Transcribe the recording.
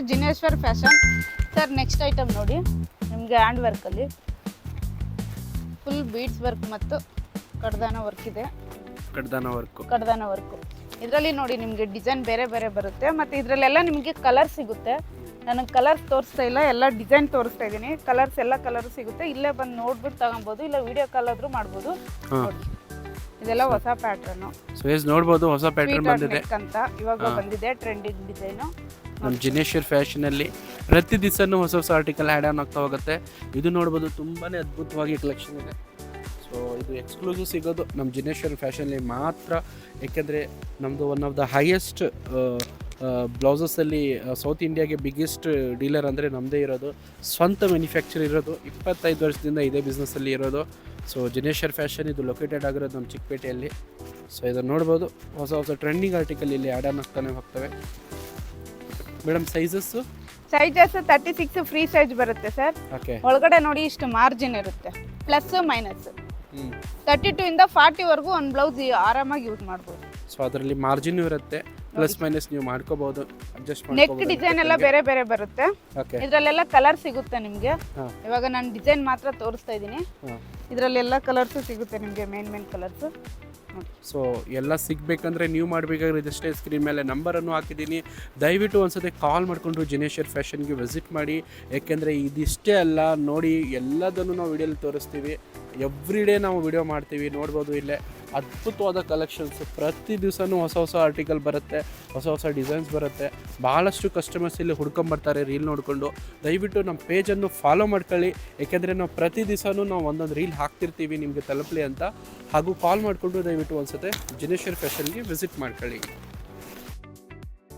ಜಿನೇಶ್ವರ್ fashion sir. Next item ನೋಡಿ, ನಿಮಗೆ hand ವರ್ಕಲ್ಲಿ full beads work ಮತ್ತು ಕಡ್ದಾನ ವರ್ಕ್ ಇದೆ. ಕಡ್ದಾನ ವರ್ಕು ಇದರಲ್ಲಿ ನೋಡಿ ನಿಮಗೆ ಡಿಸೈನ್ ಬೇರೆ ಬೇರೆ ಬರುತ್ತೆ. ಮತ್ತು ಇದರಲ್ಲೆಲ್ಲ ನಿಮಗೆ ಕಲರ್ ಸಿಗುತ್ತೆ. ನನಗೆ ಕಲರ್ಸ್ ತೋರಿಸ್ತಾ ಇಲ್ಲ, ಎಲ್ಲ ಡಿಸೈನ್ ತೋರಿಸ್ತಾ ಇದ್ದೀನಿ. ಕಲರ್ಸ್ ಎಲ್ಲ ಕಲರ್ ಸಿಗುತ್ತೆ. ಇಲ್ಲೇ ಬಂದು ನೋಡ್ಬಿಟ್ಟು ತಗೊಬೋದು, ಇಲ್ಲ ವಿಡಿಯೋ ಕಾಲ್ ಆದರೂ ಮಾಡ್ಬೋದು. ನೋಡಿ ಇದೆಲ್ಲ ಹೊಸ ಪ್ಯಾಟ್ರನ್ ನೋಡ್ಬೋದು. ಹೊಸ ಪ್ಯಾಟರ್ನ್ ಬಂದಿದೆ ಅಂತ ಇವಾಗ ಬಂದಿದೆ ಟ್ರೆಂಡಿಂಗ್ ಡಿಸೈನು. ನಮ್ಮ ಜಿನೇಶ್ವರ್ ಫ್ಯಾಷನಲ್ಲಿ ಪ್ರತಿ ದಿವಸನೂ ಹೊಸ ಹೊಸ ಆರ್ಟಿಕಲ್ ಆ್ಯಡ್ ಆನ್ ಆಗ್ತಾ ಹೋಗುತ್ತೆ. ಇದು ನೋಡ್ಬೋದು, ತುಂಬಾ ಅದ್ಭುತವಾಗಿ ಕಲೆಕ್ಷನ್ ಇದೆ. ಸೊ ಇದು ಎಕ್ಸ್ಕ್ಲೂಸಿವ್ ಸಿಗೋದು ನಮ್ಮ ಜಿನೇಶ್ವರ್ ಫ್ಯಾಷನಲ್ಲಿ ಮಾತ್ರ. ಏಕೆಂದರೆ ನಮ್ಮದು ಒನ್ ಆಫ್ ದ ಹೈಯೆಸ್ಟ್ ಬ್ಲೌಸಸಲ್ಲಿ ಸೌತ್ ಇಂಡಿಯಾಗೆ ಬಿಗ್ಗೆಸ್ಟ್ ಡೀಲರ್ ಅಂದರೆ ನಮ್ಮದೇ ಇರೋದು. ಸ್ವಂತ ಮ್ಯಾನುಫ್ಯಾಕ್ಚರ್ ಇರೋದು. 25 ವರ್ಷದಿಂದ ಇದೇ ಬಿಸ್ನೆಸ್ಸಲ್ಲಿ ಇರೋದು. ಸೊ ಜಿನೇಶ್ವರ್ ಫ್ಯಾಷನ್ ಇದು ಲೊಕೇಟೆಡ್ ಆಗಿರೋದು ನಮ್ಮ ಚಿಕ್ಕಪೇಟೆಯಲ್ಲಿ. ಸೊ ಇದನ್ನು ನೋಡ್ಬೋದು, ಹೊಸ ಹೊಸ ಟ್ರೆಂಡಿಂಗ್ ಆರ್ಟಿಕಲ್ ಇಲ್ಲಿ ಆ್ಯಡ್ ಆನ್ ಆಗ್ತಾನೆ ಹೋಗ್ತವೆ. ಮೇಡಮ್ ಸೈಜಸ್ 36 ಫ್ರೀ ಸೈಜ್ ಬರುತ್ತೆ ಸರ್. ಓಕೆ. ಒಳಗಡೆ ನೋಡಿ ಇಷ್ಟು ಮಾರ್ಜಿನ್ ಇರುತ್ತೆ, ಪ್ಲಸ್ ಮೈನಸ್. 32 ಇಂದ 40 ವರೆಗೂ ಒಂದು ಬ್ಲೌಸ್ ಆರಾಮಾಗಿ ಯೂಸ್ ಮಾಡ್ಬೋದು. ಸೊ ಅದರಲ್ಲಿ ಮಾರ್ಜಿನ್ ಇರುತ್ತೆ, ಪ್ಲಸ್ ಮೈನಸ್ ನೀವು ಮಾಡ್ಕೋಬಹುದು, ಅಡ್ಜಸ್ಟ್ ನೆಕ್ ಮಾಡ್ಕೋಬಹುದು. ಡಿಸೈನ್ ಎಲ್ಲ ಬೇರೆ ಬೇರೆ ಬರುತ್ತೆ. ಓಕೆ. ಇದರಲ್ಲೆಲ್ಲ ಕಲರ್ ಸಿಗುತ್ತೆ ನಿಮಗೆ. ಹಾ. ಇವಾಗ ನಾನು ಡಿಸೈನ್ ಮಾತ್ರ ತೋರಿಸ್ತಾ ಇದ್ದೀನಿ. ಇದರಲ್ಲೆಲ್ಲ ಕಲರ್ಸು ಸಿಗುತ್ತೆ ನಿಮಗೆ, ಮೇನ್ ಕಲರ್ಸು. ಸೊ ಎಲ್ಲ ಸಿಗಬೇಕಂದ್ರೆ ನೀವು ಮಾಡಬೇಕಾದ್ರೆ ಇದಷ್ಟೇ, ಸ್ಕ್ರೀನ್ ಮೇಲೆ ನಂಬರನ್ನು ಹಾಕಿದ್ದೀನಿ. ದಯವಿಟ್ಟು ಒಂದ್ಸತಿ ಕಾಲ್ ಮಾಡಿಕೊಂಡು ಜಿನೇಶ್ವರ್ ಫ್ಯಾಷನ್ಗೆ ವಿಸಿಟ್ ಮಾಡಿ. ಯಾಕೆಂದರೆ ಇದಿಷ್ಟೇ ಅಲ್ಲ, ನೋಡಿ ಎಲ್ಲದನ್ನು ನಾವು ವಿಡಿಯೋಲಿ ತೋರಿಸ್ತೀವಿ. ಎವ್ರಿ ಡೇ ನಾವು ವಿಡಿಯೋ ಮಾಡ್ತೀವಿ. ನೋಡ್ಬೋದು ಇಲ್ಲೇ ಅದ್ಭುತವಾದ ಕಲೆಕ್ಷನ್ಸ್. ಪ್ರತಿ ದಿವಸನೂ ಹೊಸ ಹೊಸ ಆರ್ಟಿಕಲ್ ಬರುತ್ತೆ, ಹೊಸ ಹೊಸ ಡಿಸೈನ್ಸ್ ಬರುತ್ತೆ. ಭಾಳಷ್ಟು ಕಸ್ಟಮರ್ಸ್ ಇಲ್ಲಿ ಹುಡ್ಕೊಂಬರ್ತಾರೆ ರೀಲ್ ನೋಡಿಕೊಂಡು. ದಯವಿಟ್ಟು ನಮ್ಮ ಪೇಜನ್ನು ಫಾಲೋ ಮಾಡ್ಕೊಳ್ಳಿ. ಏಕೆಂದರೆ ನಾವು ಪ್ರತಿ ದಿವಸನೂ ನಾವು ಒಂದೊಂದು ರೀಲ್ ಹಾಕ್ತಿರ್ತೀವಿ ನಿಮಗೆ ತಲುಪಲಿ ಅಂತ. ಹಾಗೂ ಕಾಲ್ ಮಾಡಿಕೊಂಡು ದಯವಿಟ್ಟು ಒಂದ್ಸತಿ ಜಿನೇಶ್ವರ್ ಫ್ಯಾಷನ್ಗೆ ವಿಸಿಟ್ ಮಾಡ್ಕೊಳ್ಳಿ.